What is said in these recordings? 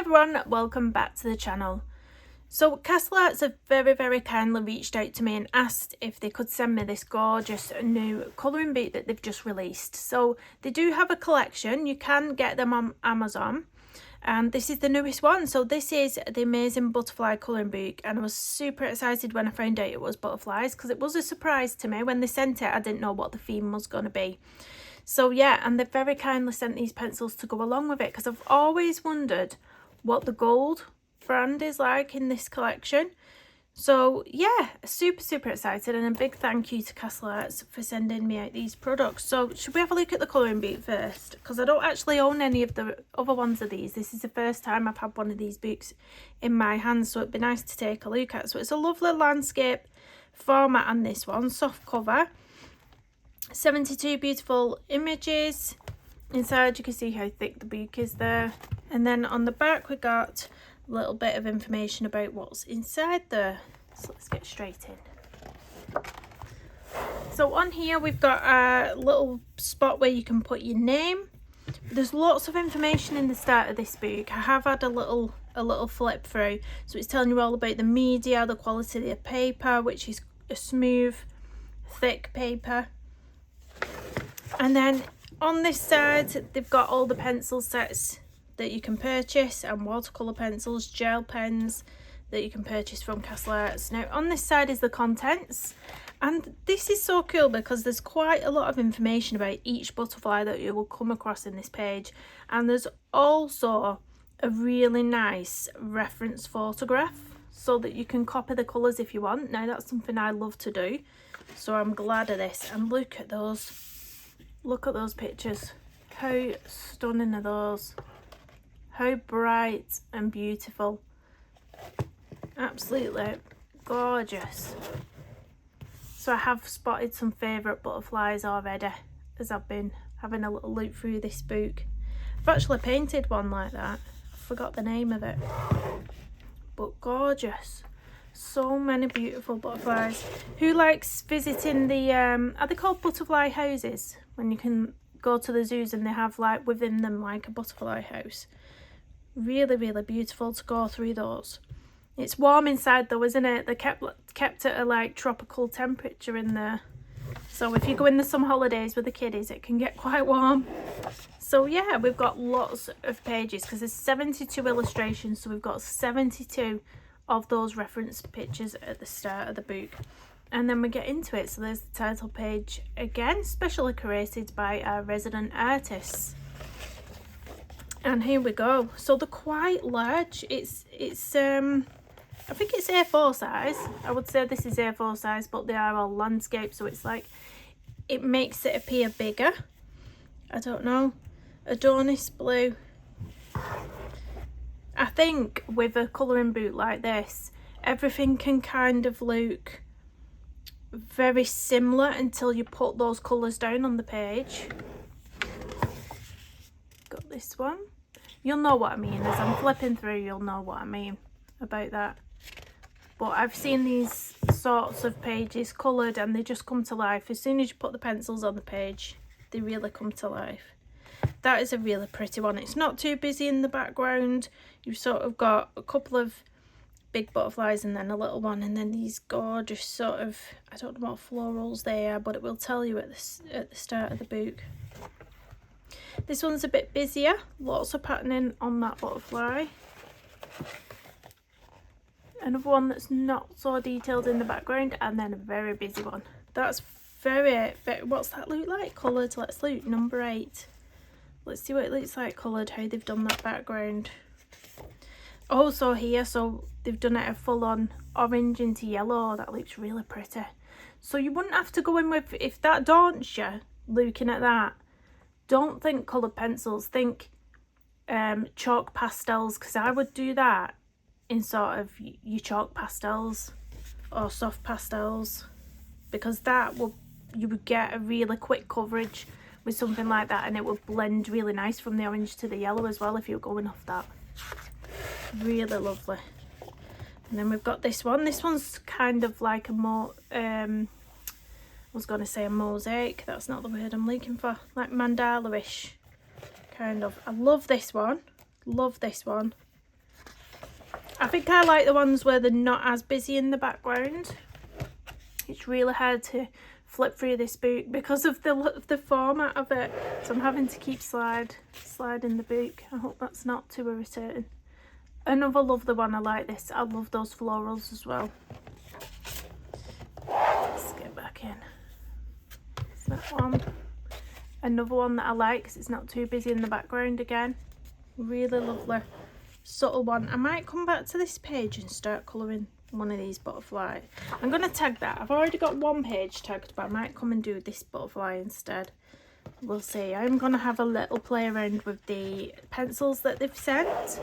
everyone, welcome back to the channel. So Castle Arts have very kindly reached out to me and asked if they could send me this gorgeous new colouring book that they've just released. So they do have a collection, you can get them on Amazon, and this is the newest one. So this is the Amazing Butterfly colouring book, and I was super excited when I found out it was butterflies because it was a surprise to me. When they sent it, I didn't know what the theme was going to be. So yeah, and they've very kindly sent these pencils to go along with it because I've always wondered what the gold brand is like in this collection. So yeah, super excited, and a big thank you to Castle Arts for sending me out these products. So should we have a look at the colouring book first, because I don't actually own any of the other ones of these. This is the first time I've had one of these books in my hands, so it'd be nice to take a look at. So it's a lovely landscape format on this one, soft cover, 72 beautiful images. Inside you can see how thick the book is there, and then on the back we got a little bit of information about what's inside there. So let's get straight in. So on here we've got a little spot where you can put your name. There's lots of information in the start of this book. I have had a little flip through, so it's telling you all about the media, the quality of the paper, which is a smooth thick paper. And then on this side they've got all the pencil sets that you can purchase, and watercolour pencils, gel pens that you can purchase from Castle Arts. Now on this side is the contents, and this is so cool because there's quite a lot of information about each butterfly that you will come across in this page, and there's also a really nice reference photograph so that you can copy the colours if you want. Now that's something I love to do, so I'm glad of this. And look at those pictures, how stunning are those, how bright and beautiful, absolutely gorgeous. So I have spotted some favourite butterflies already as I've been having a little look through this book. I've actually painted one like that, I forgot the name of it, but gorgeous. So many beautiful butterflies. Who likes visiting the are they called butterfly houses, when you can go to the zoos and they have like within them like a butterfly house? Really beautiful to go through those. It's warm inside though, isn't it? They kept at a like tropical temperature in there, so if you go in the summer holidays with the kiddies it can get quite warm. So yeah, we've got lots of pages because there's 72 illustrations, so we've got 72 of those reference pictures at the start of the book, and then we get into it. So there's the title page again, specially created by our resident artists. And here we go. So they're quite large. It's I think it's A4 size. I would say this is A4 size, but they are all landscape, so it's like it makes it appear bigger. I don't know. Adonis blue. I think with a colouring book like this, everything can kind of look very similar until you put those colours down on the page. Got this one. You'll know what I mean. As I'm flipping through, you'll know what I mean about that. But I've seen these sorts of pages coloured and they just come to life. As soon as you put the pencils on the page, they really come to life. That is a really pretty one. It's not too busy in the background. You've sort of got a couple of big butterflies and then a little one, and then these gorgeous sort of, I don't know what florals they are, but it will tell you at the start of the book. This one's a bit busier, lots of patterning on that butterfly. Another one that's not so detailed in the background, and then a very busy one. That's very, what's that look like coloured? Let's look, number 8. Let's see what it looks like coloured, how they've done that background. Also here, so they've done it a full-on orange into yellow. That looks really pretty. So you wouldn't have to go in with, if that daunts you looking at that, don't think coloured pencils, think chalk pastels, because I would do that in sort of your chalk pastels or soft pastels, because you would get a really quick coverage with something like that, and it would blend really nice from the orange to the yellow as well if you're going off that. Really lovely. And then we've got this one. This one's kind of like a more I was going to say a mosaic, that's not the word I'm looking for, like mandala-ish kind of. I love this one, love this one. I think I like the ones where they're not as busy in the background. It's really hard to flip through this book because of the format of it, so I'm having to keep sliding the book. I hope that's not too irritating. Another lovely one, I like this. I love those florals as well. Let's get back in. It's that one. Another one that I like because it's not too busy in the background again. Really lovely, subtle one. I might come back to this page and start colouring one of these butterflies. I'm going to tag that. I've already got one page tagged, but I might come and do this butterfly instead. We'll see. I'm going to have a little play around with the pencils that they've sent.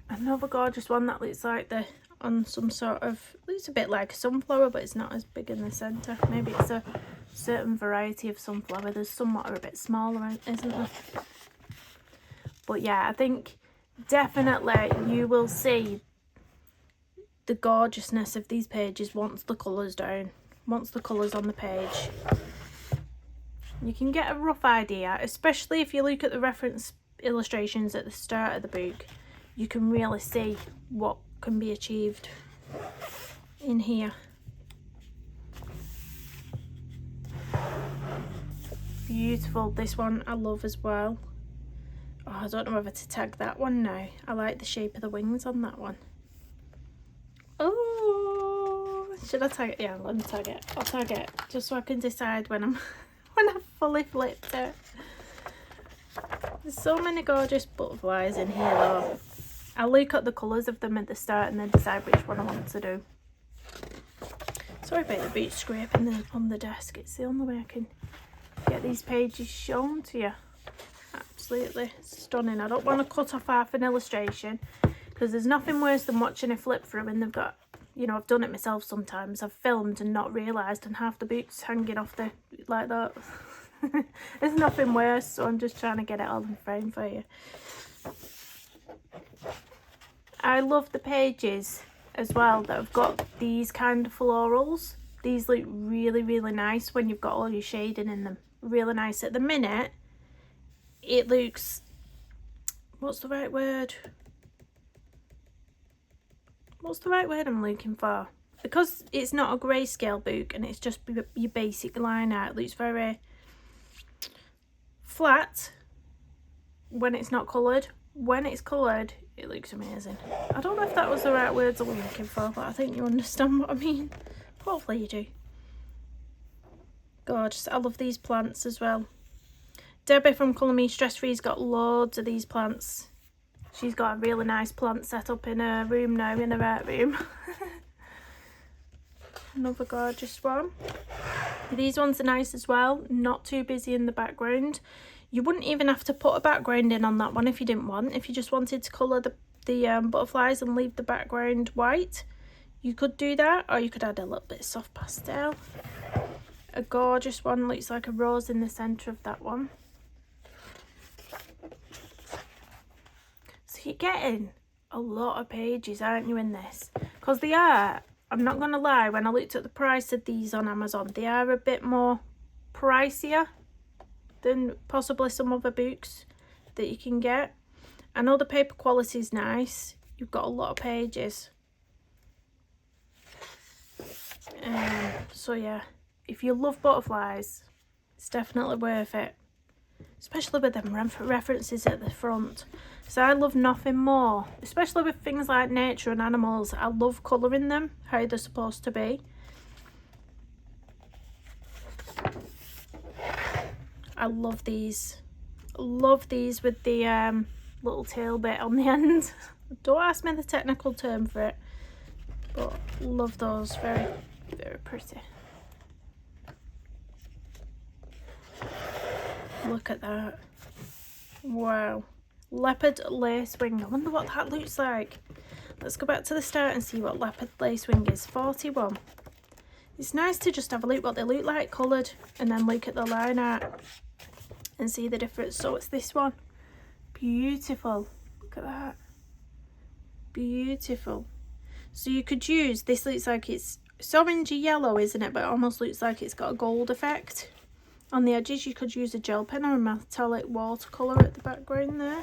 Another gorgeous one that looks like the on some sort of, looks a bit like a sunflower, but it's not as big in the centre. Maybe it's a certain variety of sunflower. There's some that are a bit smaller, isn't there? But yeah, I think definitely you will see the gorgeousness of these pages once the colour's down, once the colour's on the page. You can get a rough idea, especially if you look at the reference illustrations at the start of the book. You can really see what can be achieved in here. Beautiful. This one I love as well. Oh, I don't know whether to tag that one now. I like the shape of the wings on that one. Oh, should I tag it? Yeah, I'm gonna tag it. I'll tag it just so I can decide when I've fully flipped it. There's so many gorgeous butterflies in here though. I'll look at the colours of them at the start and then decide which one I want to do. Sorry about the boot scraping on the desk. It's the only way I can get these pages shown to you. Absolutely stunning. I don't want to cut off half an illustration because there's nothing worse than watching a flip through and they've got, you know, I've done it myself sometimes. I've filmed and not realised and half the boot's hanging off the, like that. There's nothing worse, so I'm just trying to get it all in frame for you. I love the pages as well that have got these kind of florals. These look really, really nice when you've got all your shading in them. Really nice. At the minute, it looks, what's the right word? What's the right word I'm looking for? Because it's not a grayscale book and it's just your basic line art, it looks very flat when it's not coloured. When it's coloured, it looks amazing. I don't know if that was the right words I'm looking for, but I think you understand what I mean. Hopefully you do. Gorgeous. I love these plants as well. Debbie from Colour Me Stress Free's got loads of these plants. She's got a really nice plant set up in her room now, in her art room. Another gorgeous one. These ones are nice as well, not too busy in the background. You wouldn't even have to put a background in on that one if you didn't want. If you just wanted to colour the butterflies and leave the background white, you could do that, or you could add a little bit of soft pastel. A gorgeous one, looks like a rose in the centre of that one. So you're getting a lot of pages, aren't you, in this? Because they are, I'm not going to lie, when I looked at the price of these on Amazon, they are a bit more pricier than possibly some other books that you can get. I know the paper quality is nice. You've got a lot of pages. So yeah, if you love butterflies, it's definitely worth it. Especially with them references at the front. So I love nothing more, especially with things like nature and animals. I love colouring them how they're supposed to be. I love these. Love these with the little tail bit on the end. Don't ask me the technical term for it, but love those. Very, very pretty. Look at that. Wow. Leopard lace wing. I wonder what that looks like. Let's go back to the start and see what leopard lace wing is. 41. It's nice to just have a look what they look like coloured and then look at the line art and see the difference. So it's this one. Beautiful. Look at that. Beautiful. So you could use, this looks like it's orangey yellow, isn't it? But it almost looks like it's got a gold effect. On the edges you could use a gel pen or a metallic watercolour at the background there.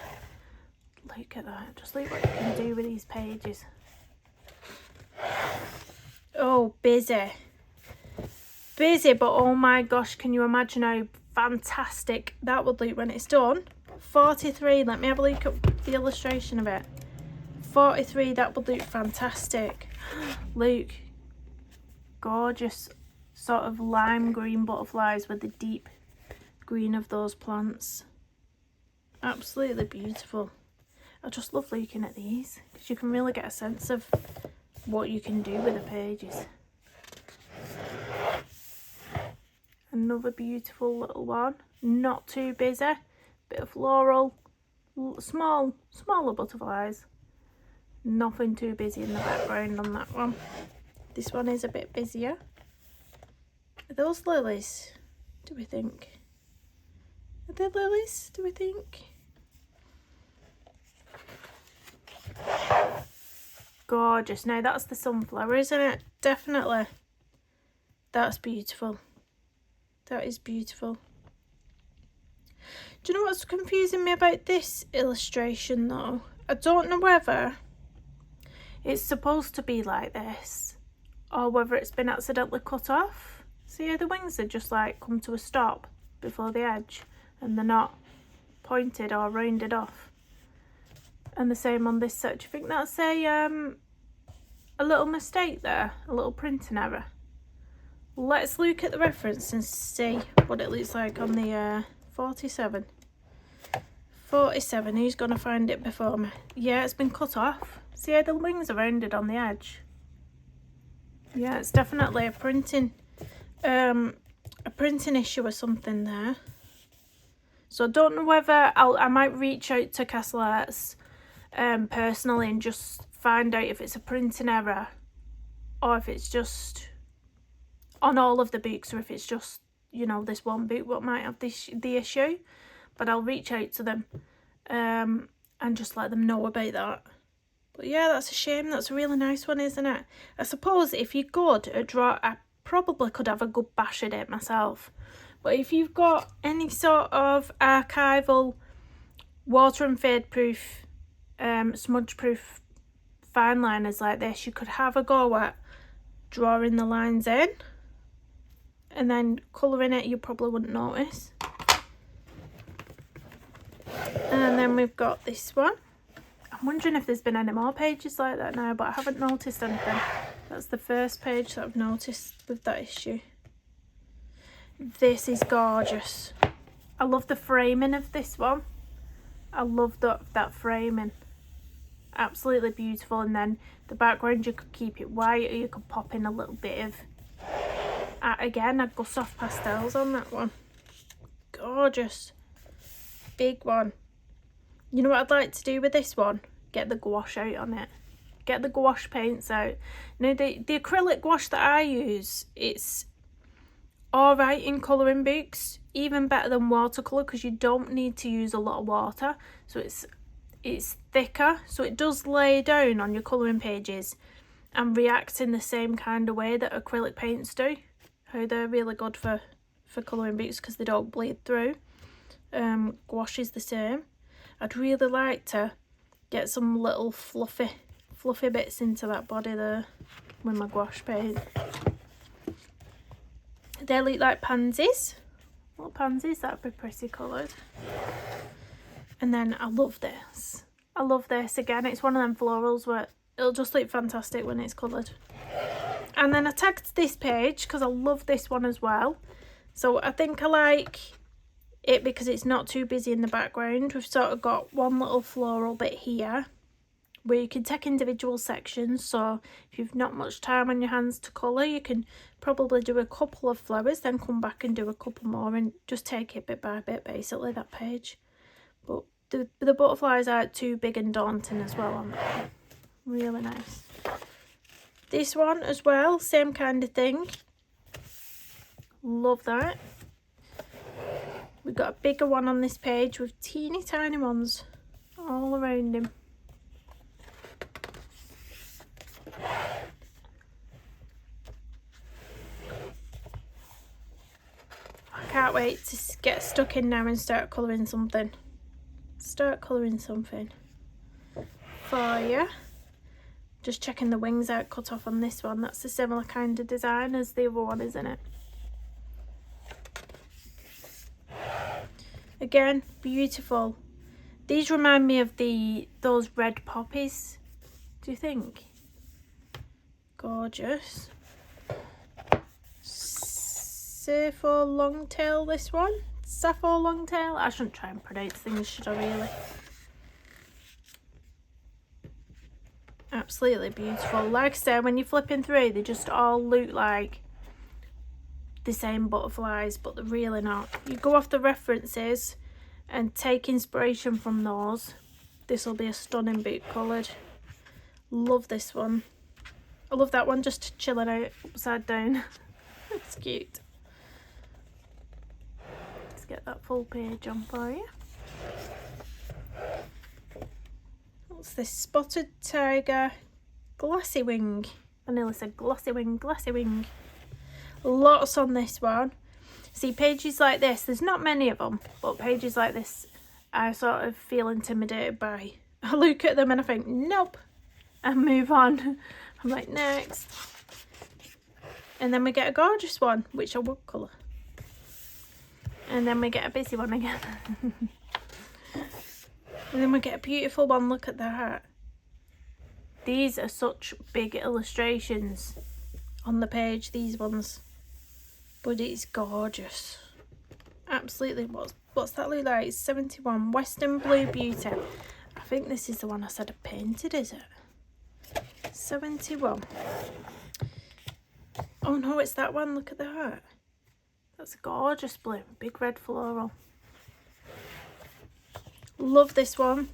Look at that. Just look what you can do with these pages. Oh, busy. Busy, but oh my gosh, can you imagine how fantastic that would look when it's done? 43, let me have a look at the illustration of it. 43, that would look fantastic. Look, gorgeous sort of lime green butterflies with the deep green of those plants. Absolutely beautiful. I just love looking at these because you can really get a sense of what you can do with the pages. Another beautiful little one, not too busy, bit of floral, smaller butterflies, nothing too busy in the background on that one. This one is a bit busier. Are those lilies, do we think? Are they lilies, do we think? Gorgeous. Now that's the sunflower, isn't it? Definitely. That's beautiful. That is beautiful. Do you know what's confusing me about this illustration though? I don't know whether it's supposed to be like this or whether it's been accidentally cut off. See how the wings are just like come to a stop before the edge and they're not pointed or rounded off. And the same on this set. Do you think that's a little mistake there? A little printing error? Let's look at the reference and see what it looks like on the 47. 47, who's going to find it before me? Yeah, it's been cut off. See how the wings are rounded on the edge? Yeah, it's definitely a printing issue or something there. So I don't know whether I might reach out to Castle Arts personally and just find out if it's a printing error or if it's just on all of the books or if it's just, you know, this one book what might have the issue. But I'll reach out to them and just let them know about that. But yeah, that's a shame. That's a really nice one, isn't it? I suppose if you're good at draw, I probably could have a good bash at it myself. But if you've got any sort of archival, water and fade proof, smudge proof fine liners like this, you could have a go at drawing the lines in. And then colouring it, you probably wouldn't notice. And then we've got this one. I'm wondering if there's been any more pages like that now, but I haven't noticed anything. That's the first page that I've noticed with that issue. This is gorgeous. I love the framing of this one. I love that framing. Absolutely beautiful. And then the background, you could keep it white or you could pop in a little bit of again, I'd go soft pastels on that one. Gorgeous. Big one. You know what I'd like to do with this one? Get the gouache out on it. Get the gouache paints out. Now the acrylic gouache that I use, it's alright in colouring books. Even better than watercolour because you don't need to use a lot of water. So it's thicker. So it does lay down on your colouring pages and react in the same kind of way that acrylic paints do. How they're really good for colouring books because they don't bleed through. Gouache is the same. I'd really like to get some little fluffy bits into that body there with my gouache paint. They look like pansies. Little pansies, that'd be pretty coloured. And then I love this. I love this again. It's one of them florals where it'll just look fantastic when it's coloured. And then I tagged this page because I love this one as well. So I think I like it because it's not too busy in the background. We've sort of got one little floral bit here where you can take individual sections. So if you've not much time on your hands to colour, you can probably do a couple of flowers, then come back and do a couple more and just take it bit by bit, basically, that page. But the butterflies aren't too big and daunting as well on that one. Really nice. This one as well, same kind of thing. Love that. We've got a bigger one on this page with teeny tiny ones all around him. I can't wait to get stuck in now and start colouring something. for you. Just checking the wings out cut off on this one. That's a similar kind of design as the other one, isn't it? Again, beautiful. These remind me of those red poppies. Do you think? Gorgeous. Sappho longtail, this one. Sappho longtail. I shouldn't try and pronounce things, should I really? Absolutely beautiful. Like I said, when you're flipping through, they just all look like the same butterflies, but they're really not. You go off the references and take inspiration from those. This will be a stunning boot coloured. Love this one. I love that one just chilling out upside down. It's cute. Let's get that full page on for you. What's this? Spotted tiger glassy wing. I nearly said glossy wing, glassy wing. Lots on this one. See, pages like this, there's not many of them, but pages like this I sort of feel intimidated by. I look at them and I think, nope, and move on. I'm like, next. And then we get a gorgeous one, which I would colour. And then we get a busy one again. And then we get a beautiful one. Look at that. These are such big illustrations on the page, these ones. But it's gorgeous. Absolutely. What's that look like? 71 Western Blue Beauty. I think this is the one I said I painted, is it? 71. Oh no, it's that one. Look at that. That's a gorgeous blue. Big red floral. Love this one.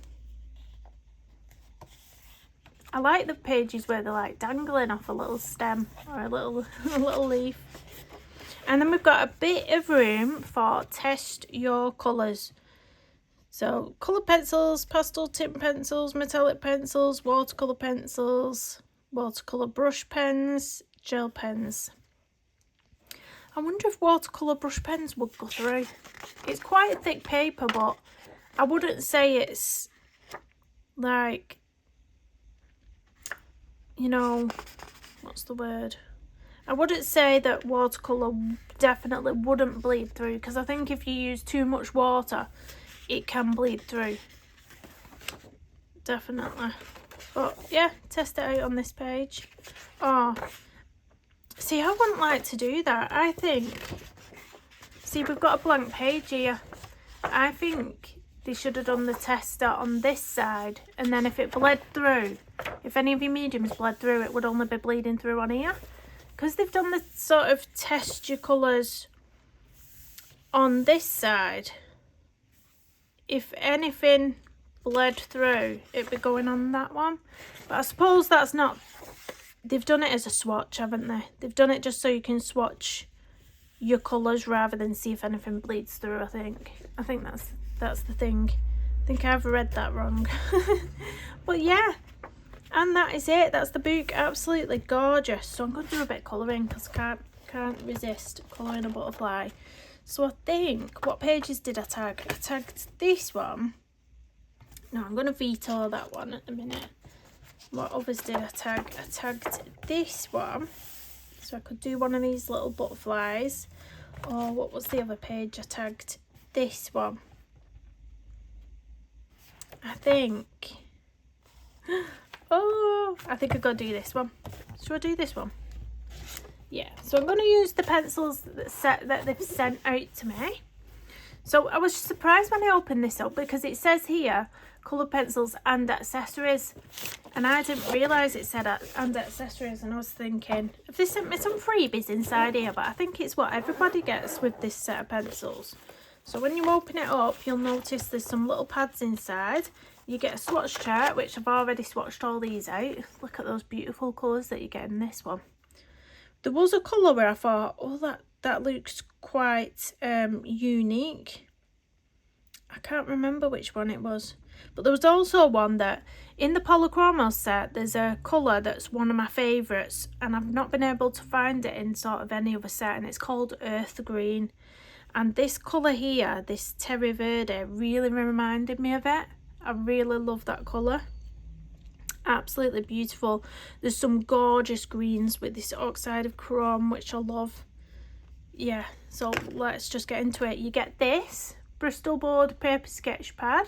I like the pages where they're like dangling off a little stem or a little leaf. And then we've got a bit of room for test your colours. So colour pencils, pastel tint pencils, metallic pencils, watercolour pencils, watercolour brush pens, gel pens. I wonder if watercolour brush pens would go through. It's quite a thick paper, but I wouldn't say it's like, you know, what's the word? I wouldn't say that watercolour definitely wouldn't bleed through, because I think if you use too much water, it can bleed through. Definitely. But yeah, test it out on this page. Oh, see, I wouldn't like to do that. I think, see, we've got a blank page here. I think they should have done the tester on this side, and then if it bled through, if any of your mediums bled through, it would only be bleeding through on here. Because they've done the sort of test your colours on this side, if anything bled through, it'd be going on that one. But I suppose that's not, they've done it as a swatch, haven't they? They've done it just so you can swatch your colours rather than see if anything bleeds through, I think. I think that's the thing. I think I've read that wrong. But yeah. And that is it. That's the book. Absolutely gorgeous. So I'm going to do a bit of colouring because I can't resist colouring a butterfly. So I think, what pages did I tag? I tagged this one. No, I'm going to veto that one at the minute. What others did I tag? I tagged this one. So I could do one of these little butterflies. Or what was the other page? I tagged this one. I think... Oh, I think I've got to do this one. Should I do this one? Yeah, so I'm going to use the pencils that they've sent out to me. So I was surprised when I opened this up because it says here, colour pencils and accessories. And I didn't realise it said and accessories, and I was thinking, have they sent me some freebies inside here? But I think it's what everybody gets with this set of pencils. So when you open it up, you'll notice there's some little pads inside. You get a swatch chart, which I've already swatched all these out. Look at those beautiful colours that you get in this one. There was a colour where I thought, oh, that looks quite unique. I can't remember which one it was. But there was also one that, in the Polychromos set, there's a colour that's one of my favourites. And I've not been able to find it in sort of any other set. And it's called Earth Green. And this colour here, this Terry Verde, really reminded me of it. I really love that colour. Absolutely beautiful. There's some gorgeous greens with this oxide of chrome, which I love. Yeah, so let's just get into it. You get this Bristol board paper sketch pad.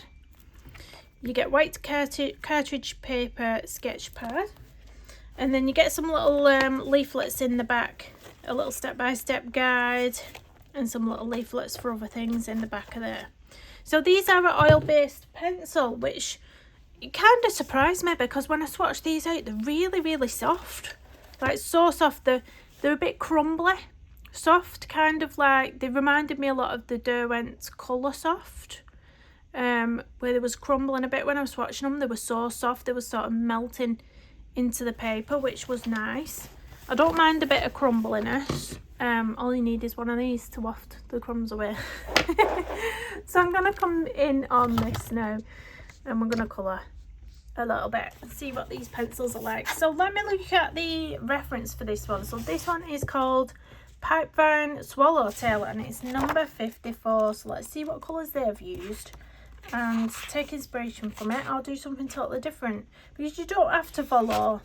You get white cartridge paper sketch pad. And then you get some little leaflets in the back. A little step-by-step guide. And some little leaflets for other things in the back of there. So these are an oil-based pencil, which kind of surprised me, because when I swatched these out, they're really, really soft. Like, so soft. They're a bit crumbly. Soft, kind of like, they reminded me a lot of the Derwent's Colour Soft, where there was crumbling a bit when I was swatching them. They were so soft, they were sort of melting into the paper, which was nice. I don't mind a bit of crumbliness. All you need is one of these to waft the crumbs away. So I'm going to come in on this now, and we're going to colour a little bit and see what these pencils are like. So let me look at the reference for this one. So this one is called Pipevine Swallowtail, and it's number 54. So let's see what colours they've used and take inspiration from it. I'll do something totally different, because you don't have to follow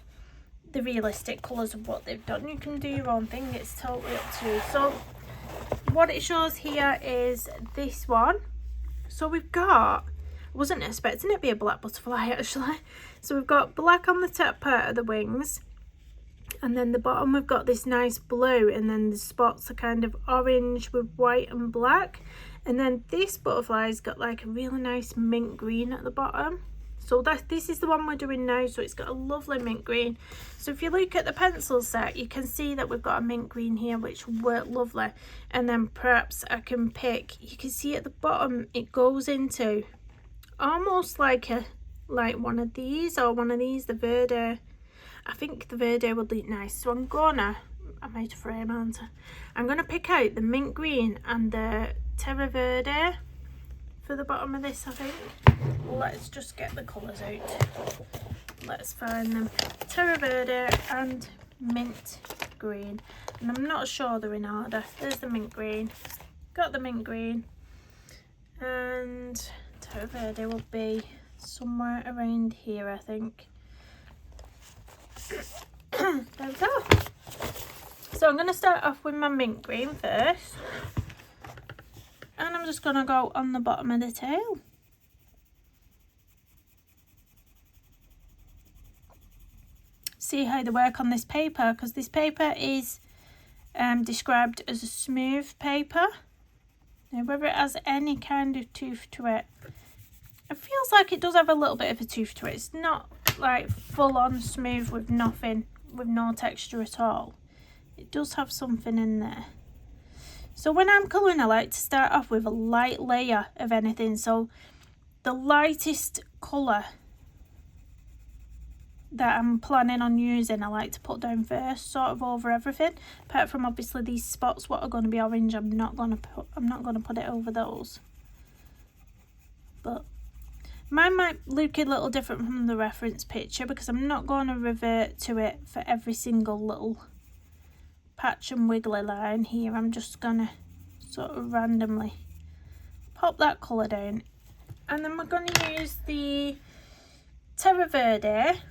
the realistic colours of what they've done. You can do your own thing, it's totally up to you. So what it shows here is this one. So we've got, I wasn't expecting it to be a black butterfly actually. So we've got black on the top part of the wings, and then the bottom we've got this nice blue, and then the spots are kind of orange with white and black. And then this butterfly's got like a really nice mint green at the bottom. So this is the one we're doing now, so it's got a lovely mint green. So if you look at the pencil set, you can see that we've got a mint green here, which worked lovely. And then perhaps I can pick, you can see at the bottom it goes into almost like one of these, or one of these, the Verde. I think the Verde would look nice, so I made a frame, aren't I? I'm gonna pick out the mint green and the Terra Verde for the bottom of this, I think. Let's just get the colours out. Let's find them. Terra Verde and mint green. And I'm not sure they're in order. There's the mint green. Got the mint green. And Terra Verde will be somewhere around here, I think. There we go. So I'm going to start off with my mint green first. And I'm just going to go on the bottom of the tail. See how they work on this paper, because this paper is described as a smooth paper. Now, whether it has any kind of tooth to it, it feels like it does have a little bit of a tooth to it. It's not like full on smooth with nothing, with no texture at all. It does have something in there. So when I'm colouring, I like to start off with a light layer of anything. So the lightest colour that I'm planning on using, I like to put down first, sort of over everything. Apart from obviously these spots, what are going to be orange, I'm not going to put it over those. But mine might look a little different from the reference picture, because I'm not going to revert to it for every single little patch and wiggly line here. I'm just going to sort of randomly pop that colour down. And then we're going to use the Terra Verde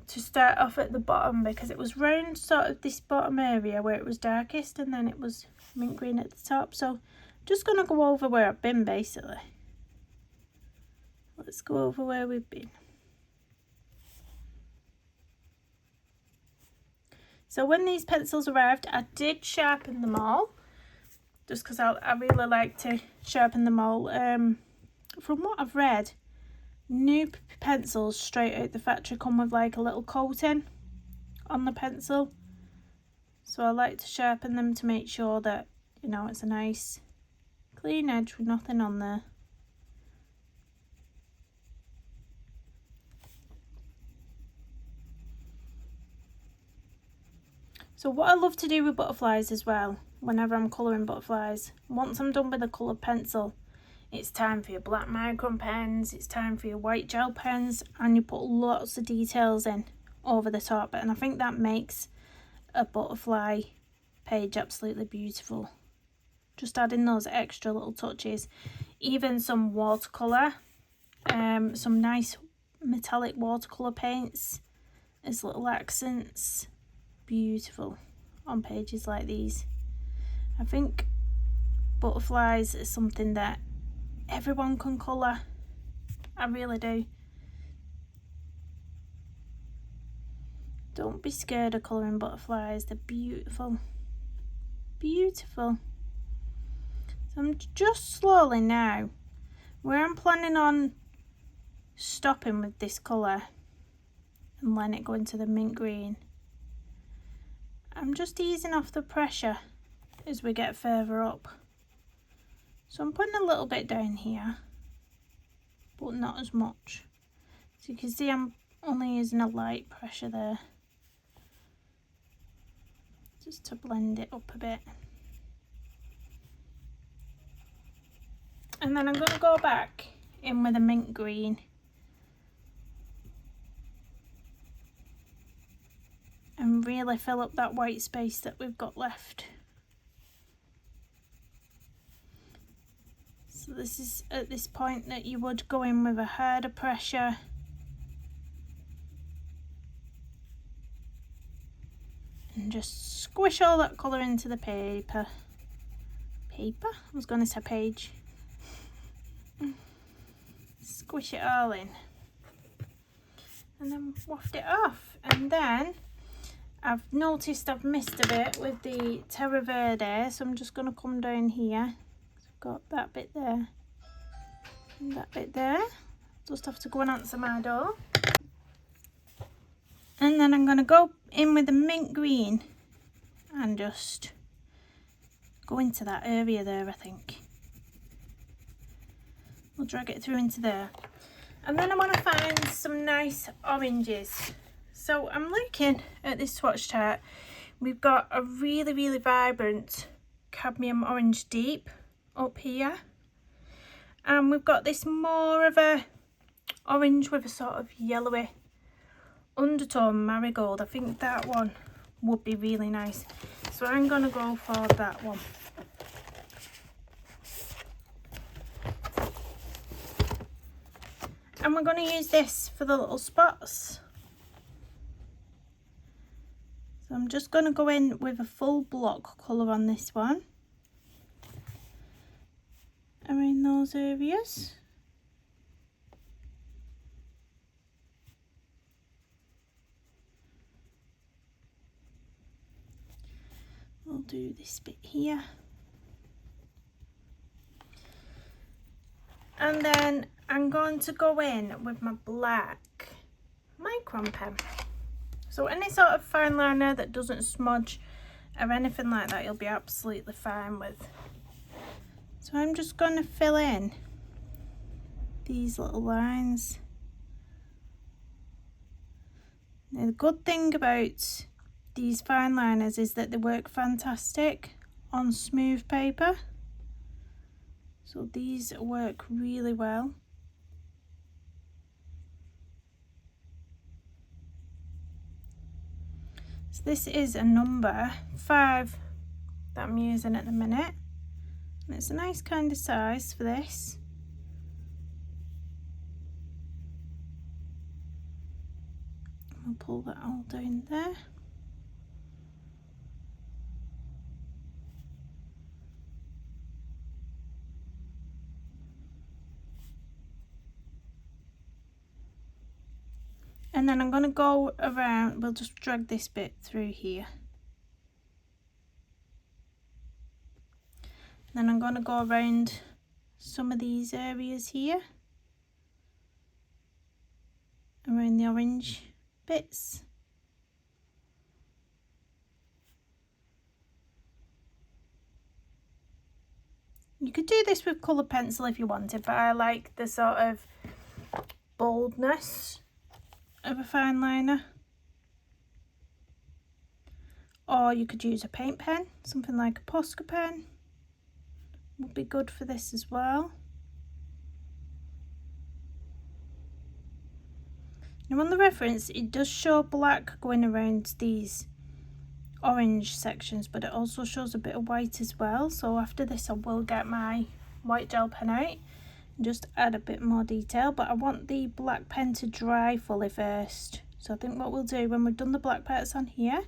to start off at the bottom, because it was round sort of this bottom area where it was darkest, and then it was mint green at the top. So I'm just going to go over where I've been, basically. Let's go over where we've been. So when these pencils arrived, I did sharpen them all, just because I really like to sharpen them all. From what I've read, new pencils straight out the factory come with like a little coating on the pencil. So I like to sharpen them to make sure that, you know, it's a nice clean edge with nothing on there. So what I love to do with butterflies as well, whenever I'm colouring butterflies, once I'm done with a coloured pencil, it's time for your black micron pens, it's time for your white gel pens, and you put lots of details in over the top. And I think that makes a butterfly page absolutely beautiful. Just adding those extra little touches, even some watercolour, some nice metallic watercolour paints as little accents. Beautiful on pages like these. I think butterflies is something that everyone can colour. I really do. Don't be scared of colouring butterflies, they're beautiful. Beautiful. So I'm just slowly now, where I'm planning on stopping with this colour and letting it go into the mint green, I'm just easing off the pressure as we get further up. So I'm putting a little bit down here, but not as much. So you can see I'm only using a light pressure there, just to blend it up a bit. And then I'm going to go back in with a mint green and really fill up that white space that we've got left. So this is at this point that you would go in with a harder pressure and just squish all that colour into the paper. I was going to say page. Squish it all in and then waft it off. And then I've noticed I've missed a bit with the Terra Verde, so I'm just going to come down here. I've got that bit there and that bit there. Just have to go and answer my door. And then I'm going to go in with the mint green and just go into that area there, I think. We'll drag it through into there. And then I want to find some nice oranges. So I'm looking at this swatch chart. We've got a really vibrant cadmium orange deep up here. And we've got this more of a orange with a sort of yellowy undertone marigold. I think that one would be really nice. So I'm going to go for that one. And we're going to use this for the little spots. So I'm just going to go in with a full block colour on this one. Around those areas. We'll do this bit here. And then I'm going to go in with my black micron pen. So any sort of fine liner that doesn't smudge or anything like that, you'll be absolutely fine with. So I'm just going to fill in these little lines. Now the good thing about these fine liners is that they work fantastic on smooth paper. So these work really well. So this is a number 5 that I'm using at the minute. And it's a nice kind of size for this. I'll pull that all down there. And then I'm going to go around, we'll just drag this bit through here. Then I'm going to go around some of these areas here. Around the orange bits. You could do this with colour pencil if you wanted, but I like the sort of boldness of a fine liner. Or you could use a paint pen, something like a Posca pen would be good for this as well. Now on the reference it does show black going around these orange sections, but it also shows a bit of white as well. So after this I will get my white gel pen out and just add a bit more detail, but I want the black pen to dry fully first. So I think what we'll do when we've done the black parts on here,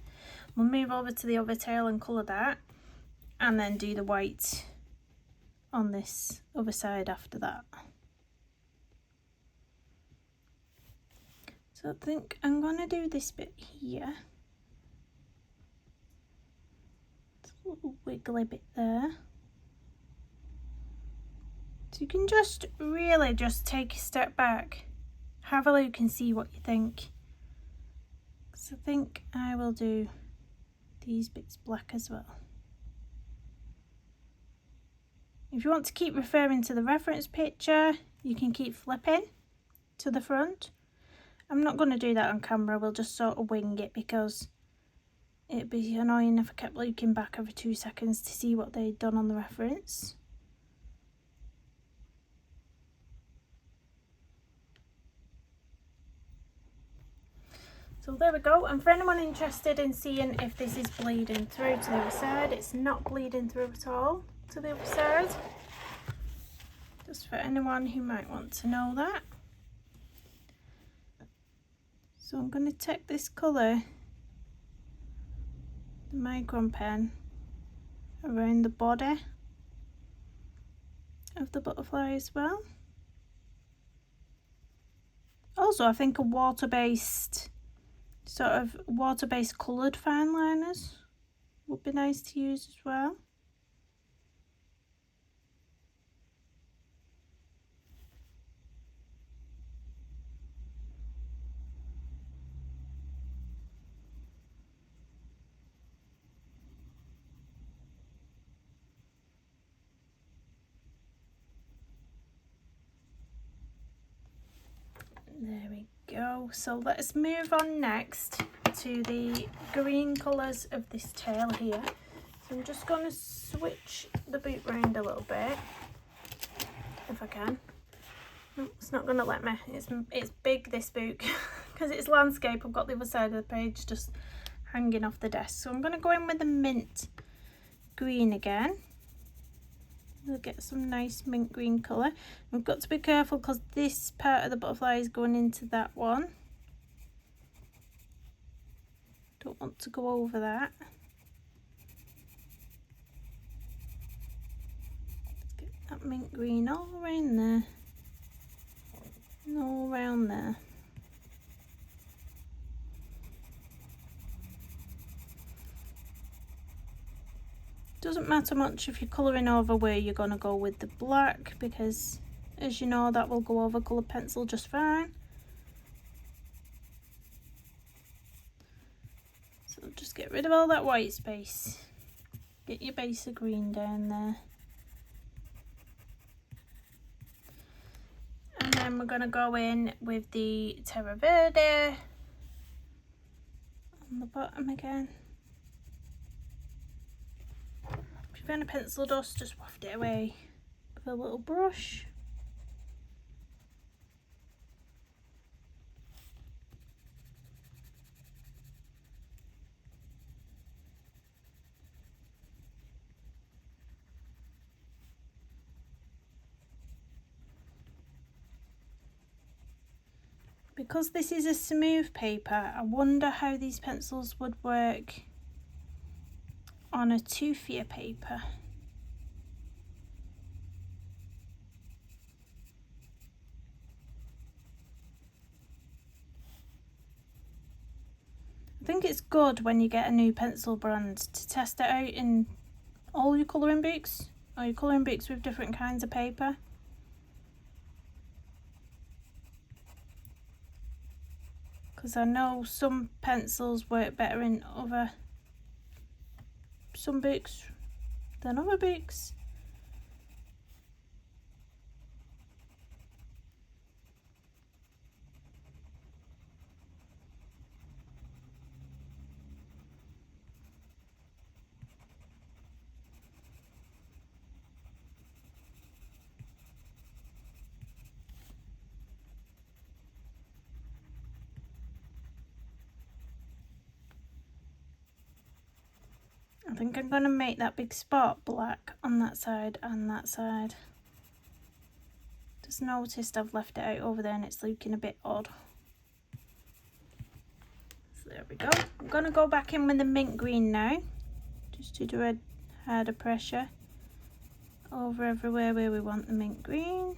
we'll move over to the other tail and colour that, and then do the white on this other side after that. So I think I'm going to do this bit here. It's a little wiggly bit there. So you can just really just take a step back, have a look and see what you think. So I think I will do these bits black as well. If you want to keep referring to the reference picture, you can keep flipping to the front. I'm not going to do that on camera, we'll just sort of wing it because it'd be annoying if I kept looking back every 2 seconds to see what they'd done on the reference. So there we go, and for anyone interested in seeing if this is bleeding through to the other side, it's not bleeding through at all to the other side. Just for anyone who might want to know that. So I'm going to take this colour, the micron pen, around the body of the butterfly as well. Also, I think a water-based coloured fine liners would be nice to use as well. There we go. So let's move on next to the green colours of this tail here. So I'm just going to switch the boot round a little bit, if I can. Oh, it's not going to let me. It's big, this book, because it's landscape. I've got the other side of the page just hanging off the desk. So I'm going to go in with the mint green again. We'll get some nice mint green colour. We've got to be careful because this part of the butterfly is going into that one. Don't want to go over that. Let's get that mint green all around there. And all around there. Doesn't matter much if you're colouring over where you're going to go with the black, because as you know that will go over coloured pencil just fine. So just get rid of all that white space. Get your base of green down there. And then we're going to go in with the Terra Verde on the bottom again. If you've got a pencil dust, just waft it away with a little brush. Because this is a smooth paper, I wonder how these pencils would work on a toothier paper. I think it's good when you get a new pencil brand to test it out in all your colouring books, or your colouring books with different kinds of paper. Because I know some pencils work better in some books than other books. I think I'm going to make that big spot black on that side and that side, Just noticed I've left it out over there and it's looking a bit odd. So there we go. I'm going to go back in with the mint green now, just to do a harder pressure over everywhere where we want the mint green.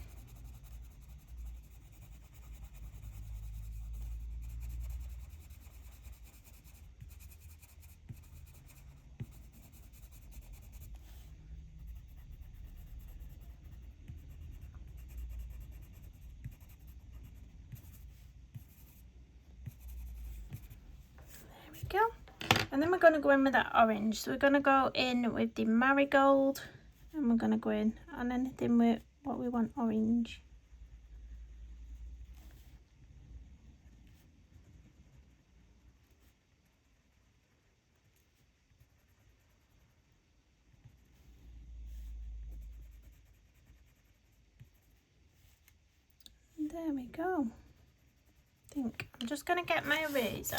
Go. And then we're going to go in with that orange, so we're going to go in with the marigold, and we're going to go in on anything with what we want orange. And there we go. I think I'm just going to get my eraser.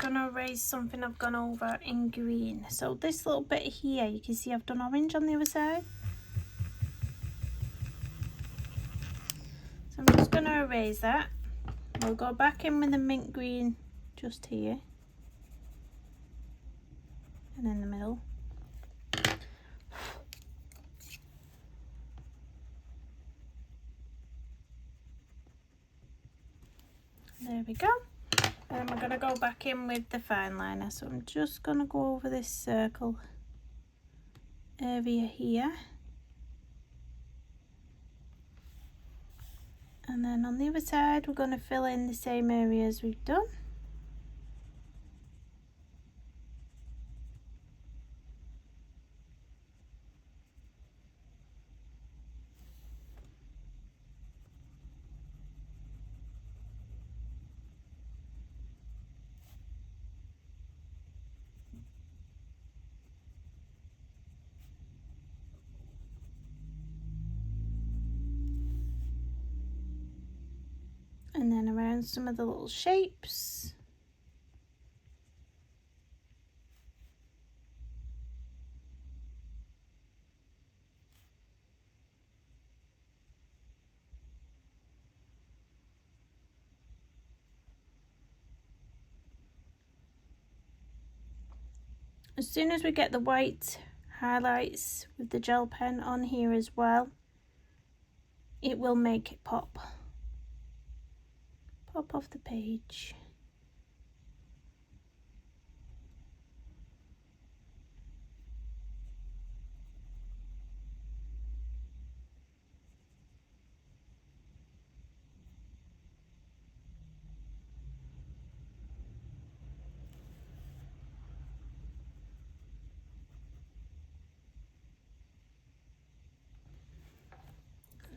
Gonna erase something I've gone over in green. So this little bit here, you can see I've done orange on the other side. So I'm just gonna erase that. We'll go back in with the mint green just here and in the middle. There we go. And then we're going to go back in with the fine liner. So I'm just going to go over this circle area here. And then on the other side, we're going to fill in the same area as we've done. And then around some of the little shapes. As soon as we get the white highlights with the gel pen on here as well, it will make it pop off the page.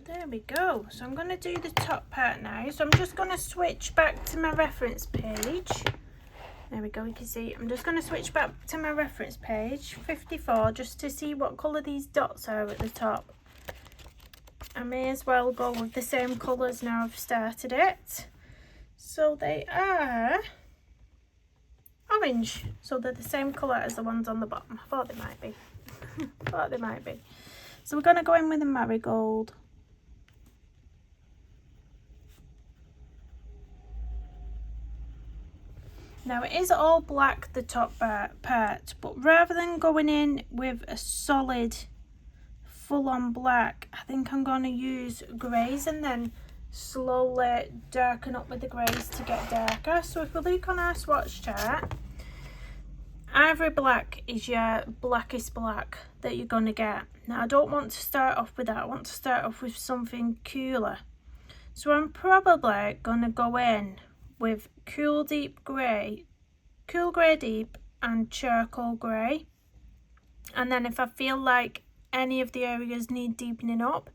There we go. So I'm going to do the top part now. So I'm just going to switch back to my reference page. There we go, you can see I'm just going to switch back to my reference page 54 just to see what colour these dots are at the top. I may as well go with the same colours now I've started it. So they are orange, so they're the same colour as the ones on the bottom. I thought they might be. Thought they might be. So we're going to go in with the marigold. Now it is all black, the top part, but rather than going in with a solid full-on black, I think I'm going to use greys and then slowly darken up with the greys to get darker. So if we look on our swatch chart, ivory black is your blackest black that you're going to get. Now I don't want to start off with that, I want to start off with something cooler. So I'm probably going to go in with cool grey deep and charcoal grey, and then if I feel like any of the areas need deepening up,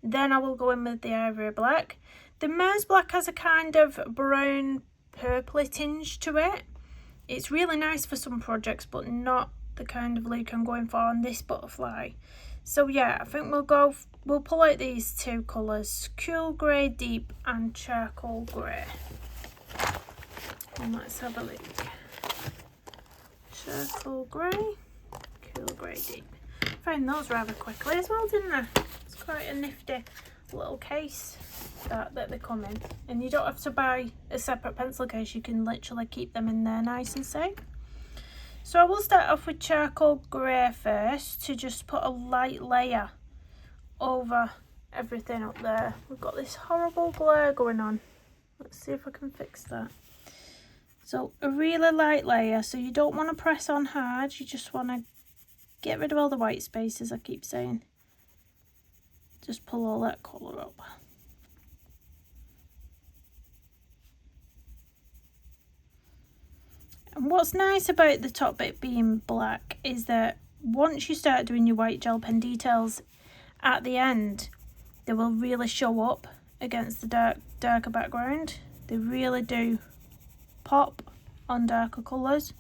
then I will go in with the ivory black. The Mars black has a kind of brown purpley tinge to it. It's really nice for some projects, but not the kind of look I'm going for on this butterfly. So yeah, I think we'll pull out these two colours, cool grey deep and charcoal grey. And let's have a look. Charcoal grey, cool grey deep. Found those rather quickly as well, didn't I? It's quite a nifty little case that they come in, and you don't have to buy a separate pencil case, you can literally keep them in there nice and safe. So I will start off with charcoal grey first to just put a light layer over everything up there. We've got this horrible glare going on. Let's see if I can fix that. So a really light layer, so you don't want to press on hard, you just want to get rid of all the white spaces, I keep saying. Just pull all that colour up. And what's nice about the top bit being black is that once you start doing your white gel pen details at the end, they will really show up against the darker background. They really do pop on darker colours.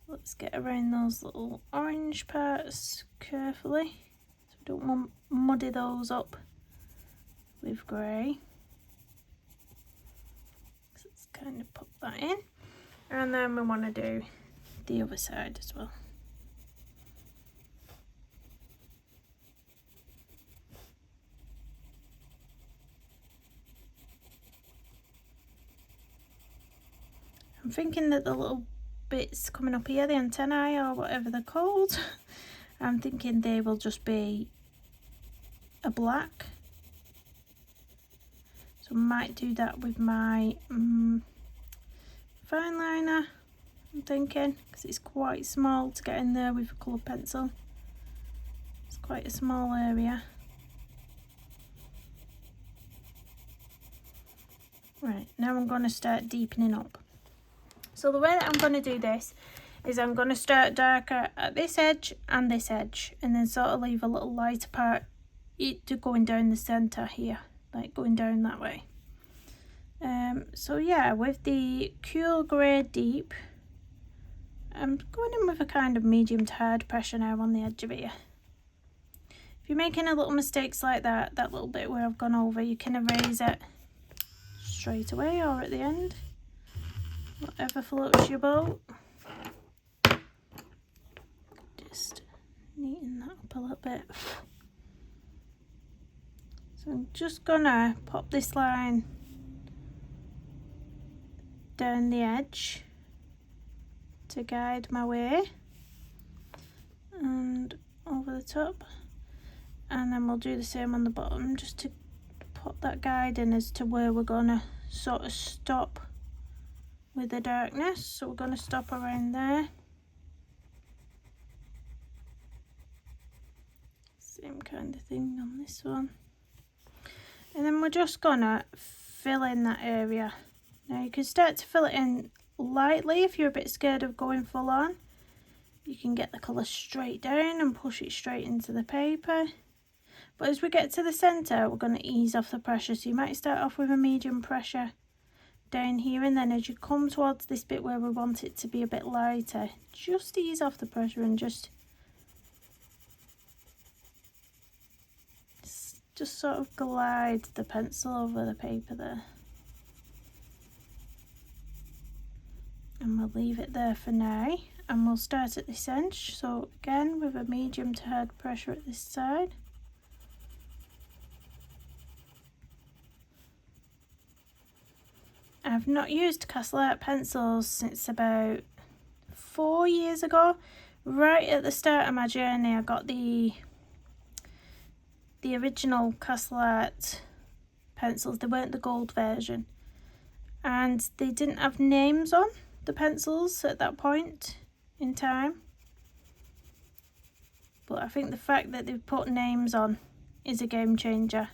Let's get around those little orange parts carefully, so we don't want to muddy those up with grey. So let's kind of pop that in, and then we want to do the other side as well. I'm thinking that the little bits coming up here, the antennae or whatever they're called, I'm thinking they will just be a black. So I might do that with my fine liner, I'm thinking, because it's quite small to get in there with a coloured pencil. It's quite a small area. Right, now I'm going to start deepening up. So the way that I'm going to do this is I'm going to start darker at this edge, and then sort of leave a little lighter part to going down the centre here, like going down that way. So yeah, with the Cool Grey Deep, I'm going in with a kind of medium to hard pressure now on the edge of here. If you're making a little mistakes like that little bit where I've gone over, you can erase it straight away or at the end. Whatever floats your boat. Just neaten that up a little bit. So I'm just gonna pop this line down the edge to guide my way, and over the top, and then we'll do the same on the bottom just to put that guide in as to where we're gonna sort of stop with the darkness. So we're going to stop around there. Same kind of thing on this one. And then we're just going to fill in that area. Now you can start to fill it in lightly if you're a bit scared of going full on. You can get the colour straight down and push it straight into the paper. But as we get to the centre, we're going to ease off the pressure. So you might start off with a medium pressure down here, and then as you come towards this bit where we want it to be a bit lighter, just ease off the pressure and just sort of glide the pencil over the paper there, and we'll leave it there for now, and we'll start at this edge. So again, with a medium to hard pressure at this side. I've not used Castle Art pencils since about 4 years ago. Right at the start of my journey, I got the original Castle Art pencils. They weren't the gold version, and they didn't have names on the pencils at that point in time. But I think the fact that they've put names on is a game changer.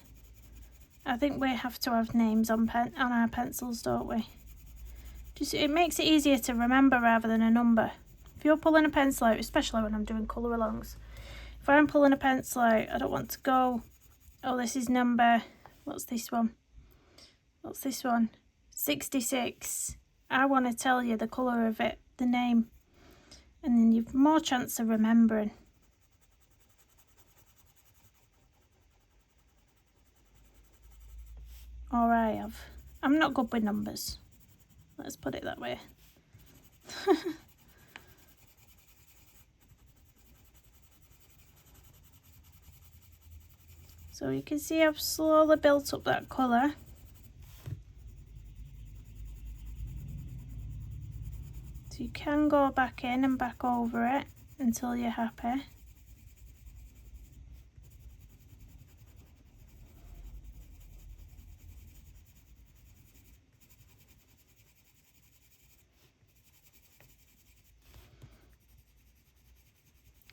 I think we have to have names on our pencils, don't we? Just, it makes it easier to remember rather than a number. If you're pulling a pencil out, especially when I'm doing colour alongs, if I'm pulling a pencil out, I don't want to go, oh, this is number, what's this one? 66. I want to tell you the colour of it, the name, and then you've more chance of remembering. Or I have. I'm not good with numbers. Let's put it that way. So you can see I've slowly built up that colour. So you can go back in and back over it until you're happy.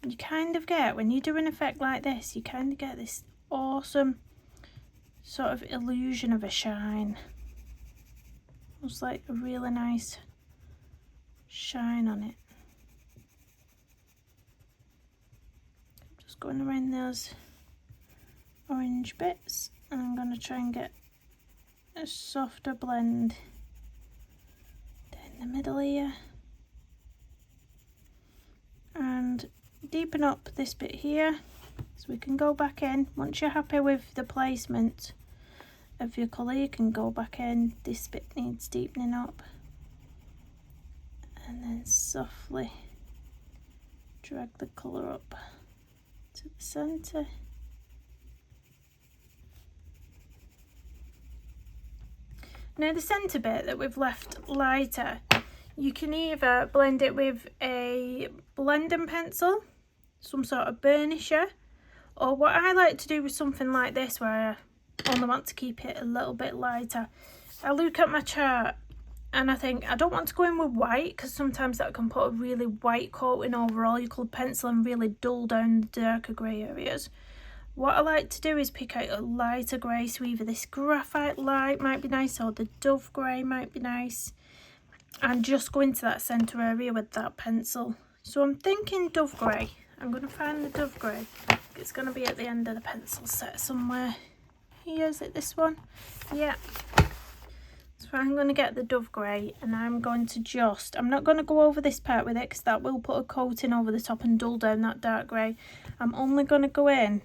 You kind of get, when you do an effect like this, you kind of get this awesome sort of illusion of a shine. Looks like a really nice shine on it. Just going around those orange bits, and I'm going to try and get a softer blend down the middle here. And deepen up this bit here so we can go back in. Once you're happy with the placement of your colour, you can go back in. This bit needs deepening up, and then softly drag the colour up to the centre. Now the centre bit that we've left lighter, you can either blend it with a blending pencil, some sort of burnisher, or what I like to do with something like this where I only want to keep it a little bit lighter, I look at my chart and I think I don't want to go in with white, because sometimes that can put a really white coating over all your coloured pencil and really dull down the darker grey areas. What I like to do is pick out a lighter grey, so either this graphite light might be nice or the dove grey might be nice, and just go into that centre area with that pencil. So I'm thinking dove grey. I'm going to find the dove grey. It's going to be at the end of the pencil set somewhere. Here, is it this one? Yeah. So I'm going to get the dove grey, and I'm going to just, I'm not going to go over this part with it because that will put a coating over the top and dull down that dark grey. I'm only going to go in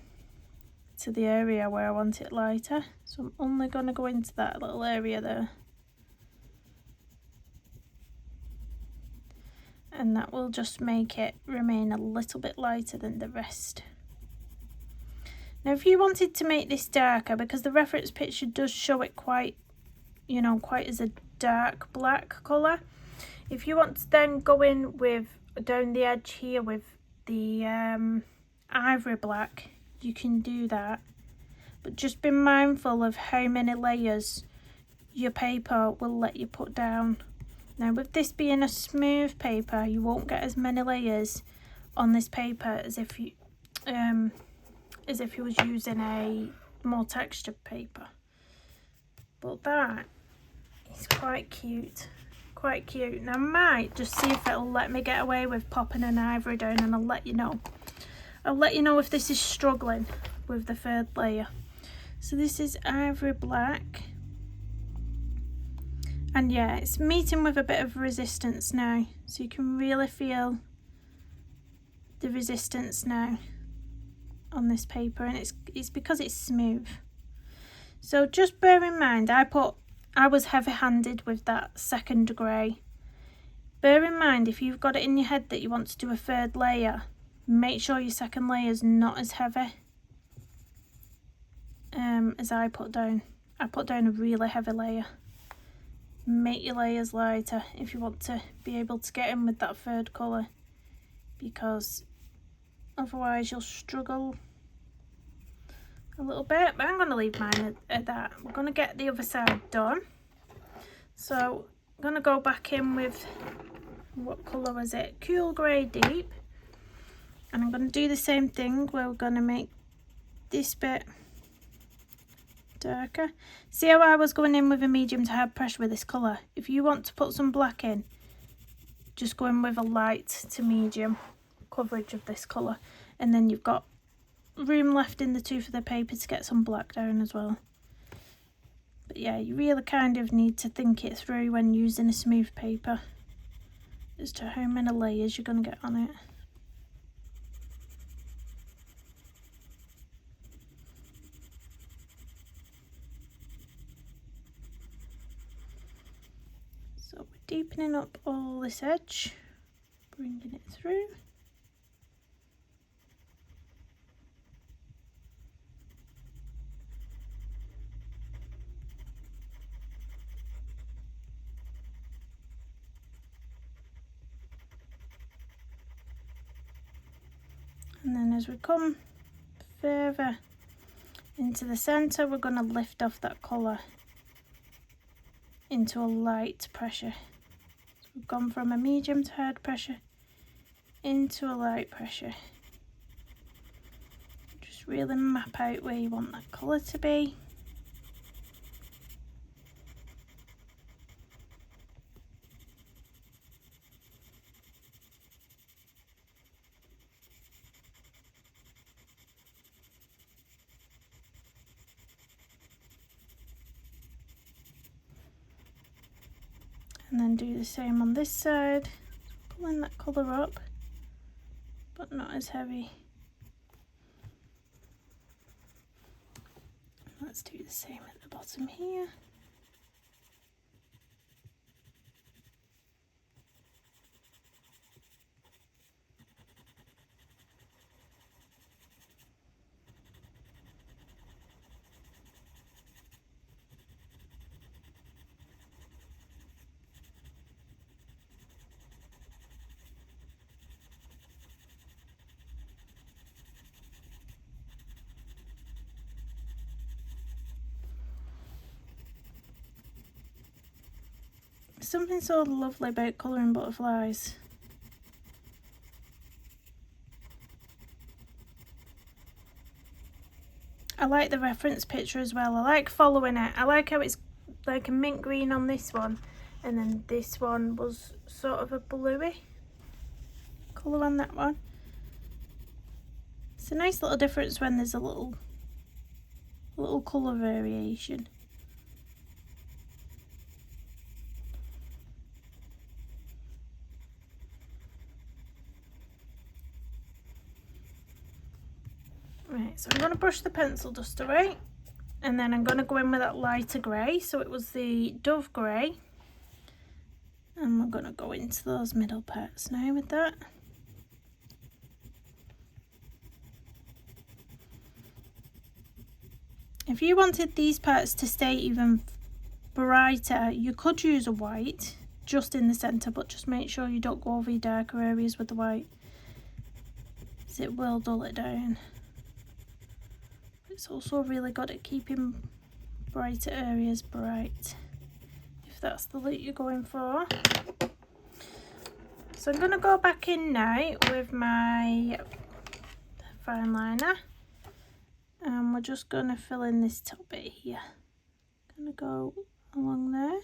to the area where I want it lighter. So I'm only going to go into that little area there. And that will just make it remain a little bit lighter than the rest. Now if you wanted to make this darker, because the reference picture does show it quite, you know, quite as a dark black colour, if you want to then go in with down the edge here with the ivory black, you can do that, but just be mindful of how many layers your paper will let you put down. Now with this being a smooth paper, you won't get as many layers on this paper as if you was using a more textured paper. But that is quite cute, quite cute. Now I might just see if it'll let me get away with popping an ivory down, and I'll let you know. I'll let you know if this is struggling with the third layer. So this is ivory black. And yeah, it's meeting with a bit of resistance now. So you can really feel the resistance now on this paper, and it's because it's smooth. So just bear in mind, I was heavy-handed with that second grey. Bear in mind, if you've got it in your head that you want to do a third layer, make sure your second layer is not as heavy as I put down. I put down a really heavy layer. Make your layers lighter if you want to be able to get in with that third colour, because otherwise you'll struggle a little bit. But I'm going to leave mine at that. We're going to get the other side done. So I'm going to go back in with, what colour was it? Cool Grey Deep. And I'm going to do the same thing where we're going to make this bit darker. See how I was going in with a medium to hard pressure with this colour? If you want to put some black in, just go in with a light to medium coverage of this colour, and then you've got room left in the tooth of the paper to get some black down as well. But yeah, you really kind of need to think it through when using a smooth paper as to how many layers you're going to get on it. So we're deepening up all this edge, bringing it through. And then as we come further into the centre, we're going to lift off that colour into a light pressure. So we've gone from a medium to hard pressure into a light pressure. Just really map out where you want that colour to be. And then do the same on this side, pulling that colour up, but not as heavy. Let's do the same at the bottom here. Something so lovely about colouring butterflies. I like the reference picture as well. I like following it. I like how it's like a mint green on this one, and then this one was sort of a bluey colour on that one. It's a nice little difference when there's a little colour variation. Right, so I'm going to brush the pencil dust away, and then I'm going to go in with that lighter grey. So it was the Dove grey, and we're going to go into those middle parts now with that. If you wanted these parts to stay even brighter, you could use a white just in the centre, but just make sure you don't go over your darker areas with the white, as it will dull it down. It's also really good at keeping brighter areas bright, if that's the look you're going for. So I'm going to go back in now with my fine liner, and we're just going to fill in this top bit here. Going to go along there,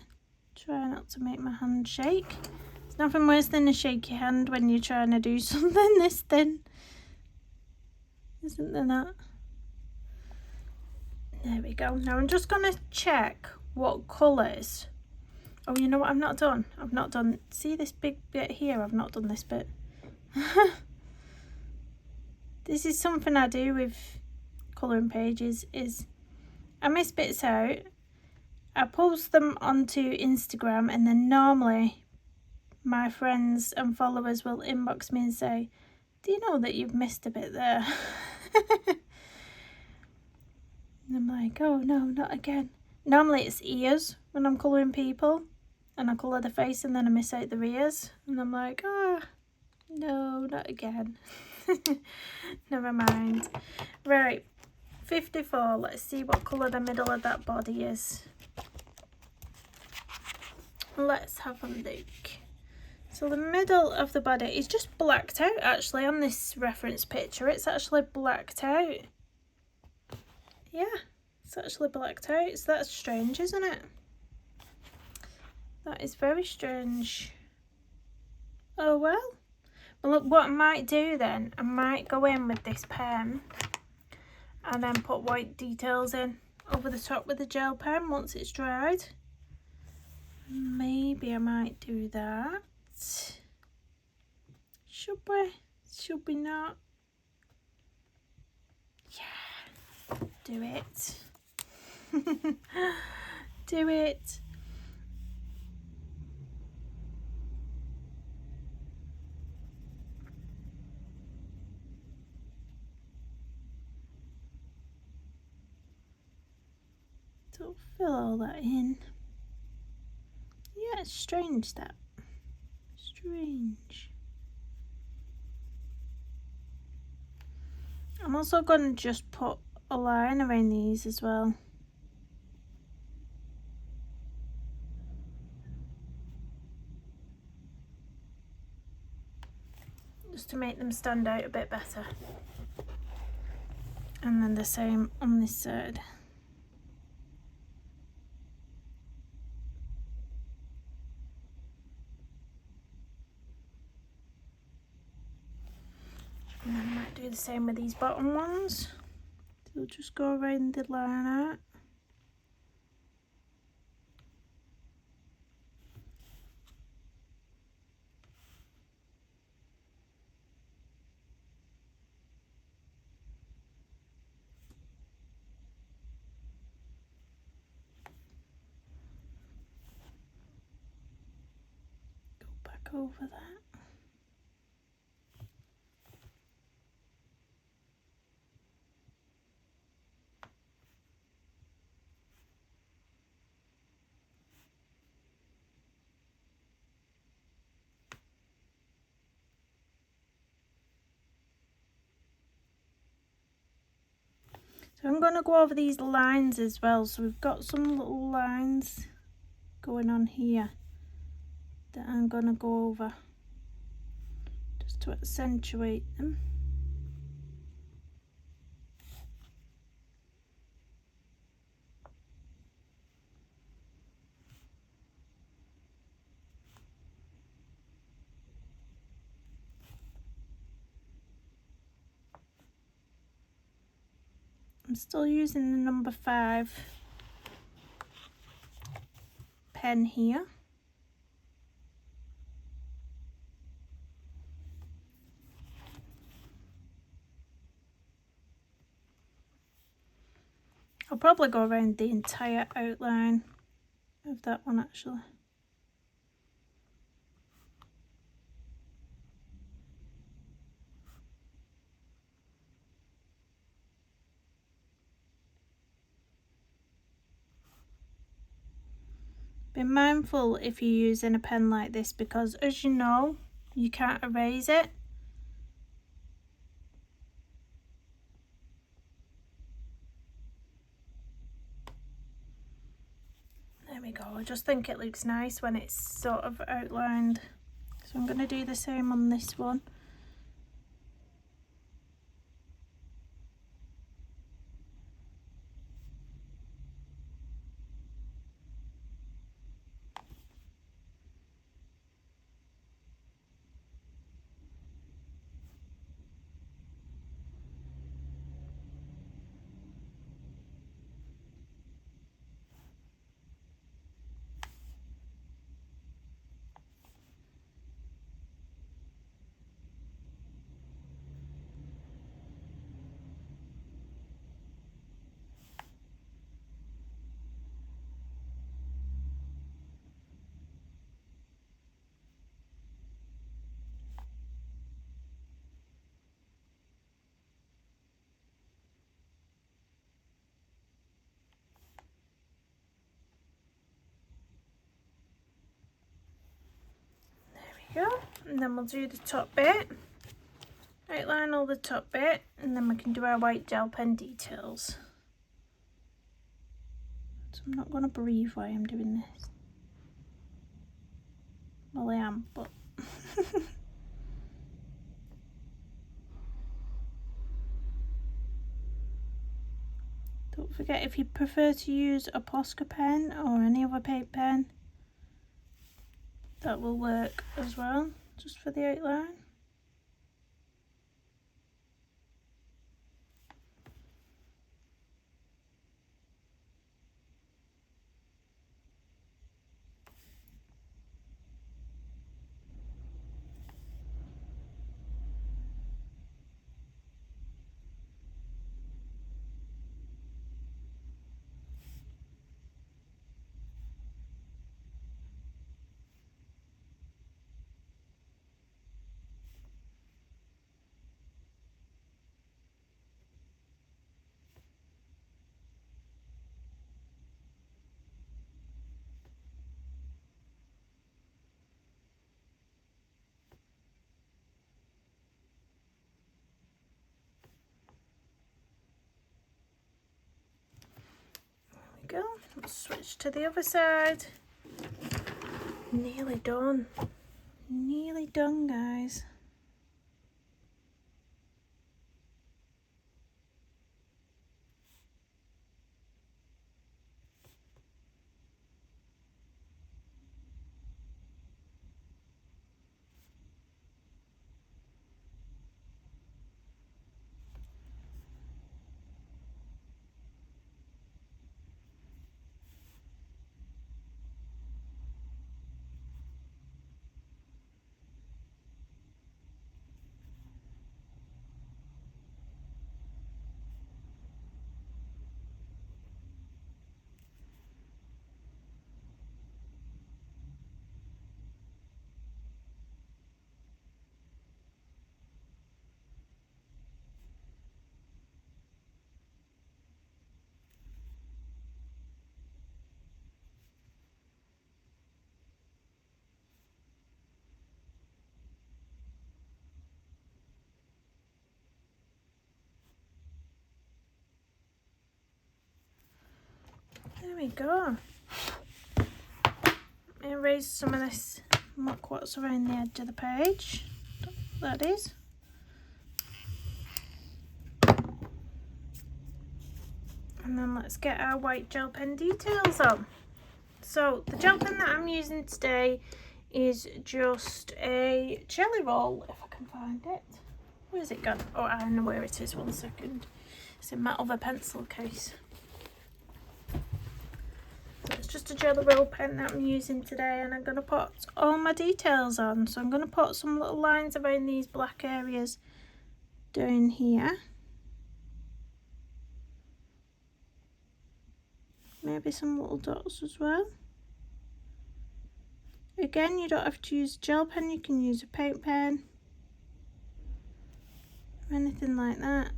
try not to make my hand shake. There's nothing worse than a shaky hand when you're trying to do something this thin, isn't there that? There we go. Now I'm just going to check what colours. Oh, you know what I've not done? I've not done, see this big bit here? I've not done this bit. This is something I do with colouring pages, is I miss bits out. I post them onto Instagram, and then normally my friends and followers will inbox me and say, do you know that you've missed a bit there? And I'm like, oh no, not again. Normally it's ears when I'm colouring people, and I colour the face and then I miss out the ears, and I'm like, oh no, not again. Never mind. Right, 54, let's see what colour the middle of that body is. Let's have a look. So the middle of the body is just blacked out actually on this reference picture. It's actually blacked out. Yeah, it's actually blacked out. So that's strange, isn't it? That is very strange. Oh well. Well, look, what I might do then, I might go in with this pen and then put white details in over the top with the gel pen once it's dried. Maybe I might do that. Should we? Should we not? Yeah, do it. Do it. Don't fill all that in. Yeah, it's strange that. Strange. also going to just put a line around these as well. Just to make them stand out a bit better. And then the same on this side. And then I might do the same with these bottom ones. So just go around the line out. Go back over that. So I'm going to go over these lines as well. So we've got some little lines going on here that I'm going to go over just to accentuate them. I'm still using the number 5 pen here. I'll probably go around the entire outline of that one actually. Be mindful if you're using a pen like this, because as you know, you can't erase it. There we go. I just think it looks nice when it's sort of outlined. So I'm going to do the same on this one. Go, and then we'll do the top bit, outline all the top bit, and then we can do our white gel pen details. So I'm not going to breathe while I'm doing this. Well, I am, but don't forget, if you prefer to use a Posca pen or any other paint pen, that will work as well, just for the outline. go. Let's switch to the other side. Nearly done. Nearly done, guys. There we go. Erase some of this muck what's around the edge of the page. That is. And then let's get our white gel pen details on. So the gel pen that I'm using today is just a jelly roll, if I can find it. Where's it gone? Oh, I know where it is, 1 second. It's in my other pencil case. So it's just a jelly roll pen that I'm using today, and I'm going to put all my details on. So I'm going to put some little lines around these black areas down here. Maybe some little dots as well. Again, you don't have to use a gel pen, you can use a paint pen, or anything like that.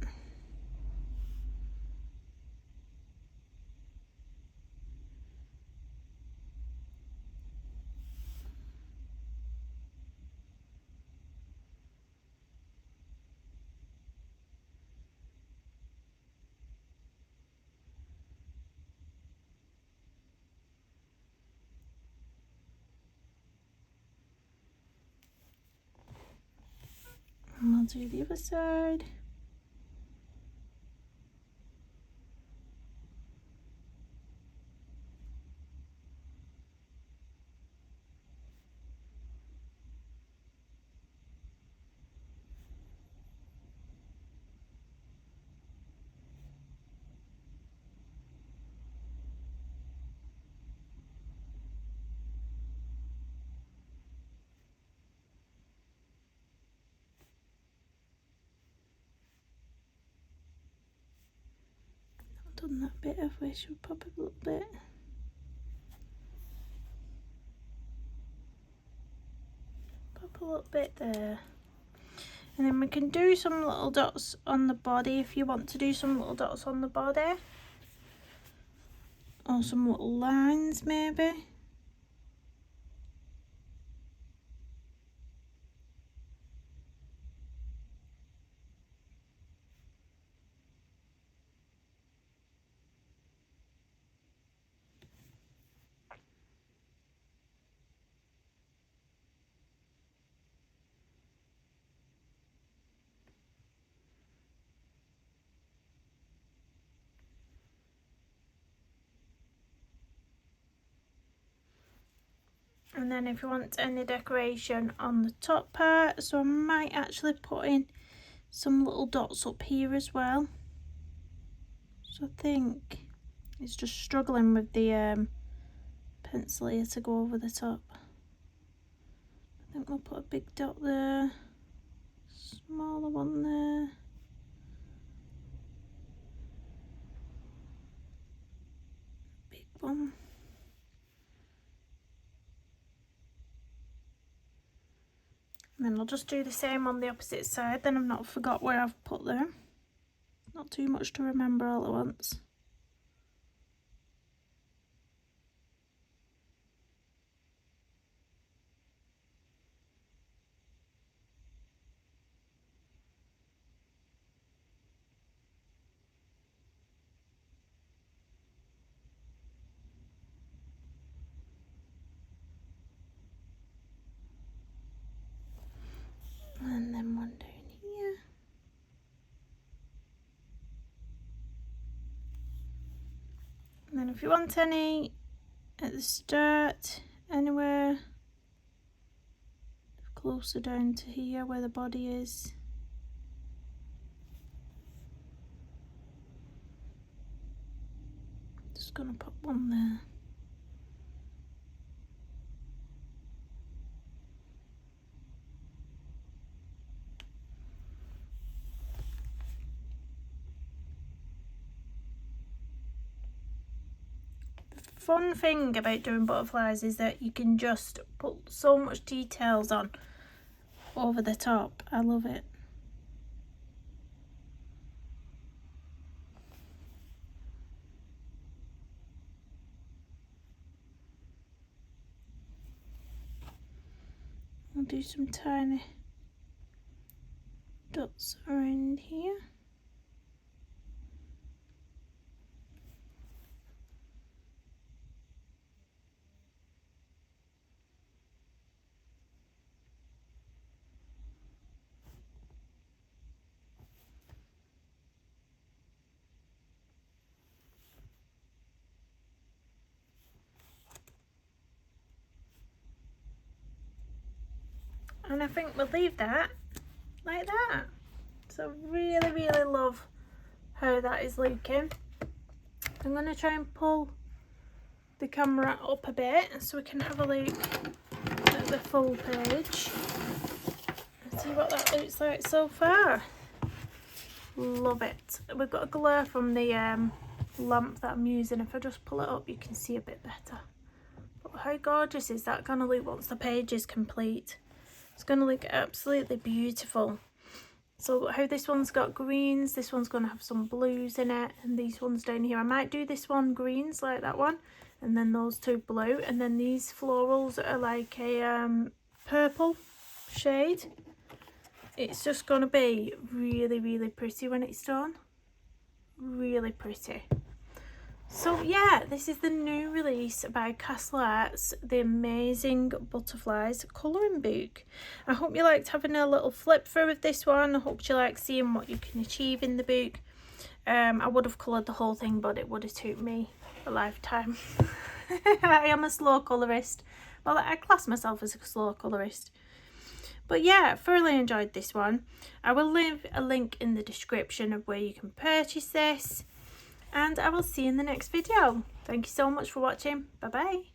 And we'll do the other side. Done that bit, have we? Should we pop it a little bit? Pop a little bit there. And then we can do some little dots on the body if you want to do some little dots on the body. Or some little lines maybe. And then if you want any decoration on the top part, so I might actually put in some little dots up here as well. So I think it's just struggling with the pencil here to go over the top. I think we'll put a big dot there, smaller one there. Big one. And then I'll just do the same on the opposite side, then I've not forgot where I've put them. Not too much to remember all at once. if you want any at the start, anywhere closer down to here where the body is. Just gonna put one there. Fun thing about doing butterflies is that you can just put so much details on over the top. I love it. I'll do some tiny dots around here. And I think we'll leave that like that. So really love how that is looking. I'm going to try and pull the camera up a bit so we can have a look at the full page and see what that looks like so far. Love it. We've got a glare from the lamp that I'm using. If I just pull it up you can see a bit better. But how gorgeous is that going to look once the page is complete? It's going to look absolutely beautiful. So how this one's got greens, this one's going to have some blues in it, and these ones down here, I might do this one greens like that one, and then those two blue, and then these florals are like a purple shade. It's just going to be really pretty when it's done. Really pretty. So yeah, this is the new release by Castle Arts, the Amazing Butterflies colouring book. I hope you liked having a little flip through of this one. I hope you like seeing what you can achieve in the book. I would have coloured the whole thing, but it would have took me a lifetime. I am a slow colourist. Well, I class myself as a slow colourist. But yeah, thoroughly enjoyed this one. I will leave a link in the description of where you can purchase this. And I will see you in the next video. Thank you so much for watching. Bye bye.